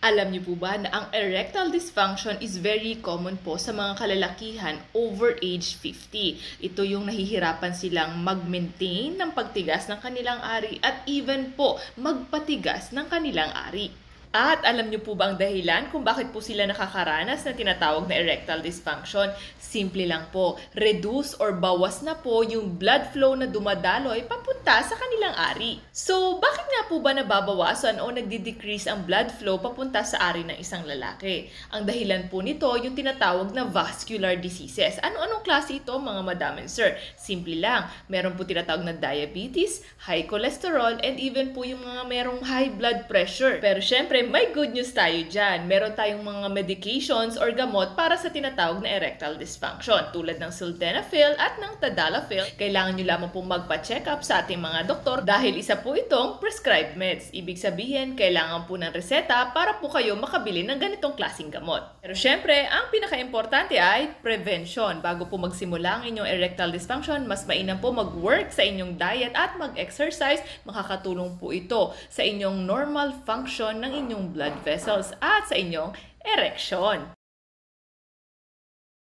Alam niyo po ba na ang erectile dysfunction is very common po sa mga kalalakihan over age 50. Ito yung nahihirapan silang mag-maintain ng pagtigas ng kanilang ari at even po magpatigas ng kanilang ari. At alam niyo po ba ang dahilan kung bakit po sila nakakaranas ng tinatawag na erectile dysfunction? Simple lang po, reduce or bawas na po yung blood flow na dumadaloy papunta sa kanilang ari. So, bakit nga po ba nababawasan o nagdi-decrease ang blood flow papunta sa ari ng isang lalaki? Ang dahilan po nito yung tinatawag na vascular diseases. Ano-anong klase ito mga madam and sir? Simple lang, meron po tinatawag na diabetes, high cholesterol, and even po yung mga merong high blood pressure. Pero syempre, may good news tayo dyan. Meron tayong mga medications or gamot para sa tinatawag na erectile dysfunction tulad ng sildenafil at ng tadalafil. Kailangan nyo lamang pong magpa-check up sa ating mga doktor dahil isa po itong prescribed meds. Ibig sabihin, kailangan po ng reseta para po kayo makabili ng ganitong klaseng gamot. Pero syempre, ang pinaka-importante ay prevention. Bago po magsimula ang inyong erectile dysfunction, mas mainam po mag-work sa inyong diet at mag-exercise. Makakatulong po ito sa inyong normal function ng inyong blood vessels at sa inyong ereksyon.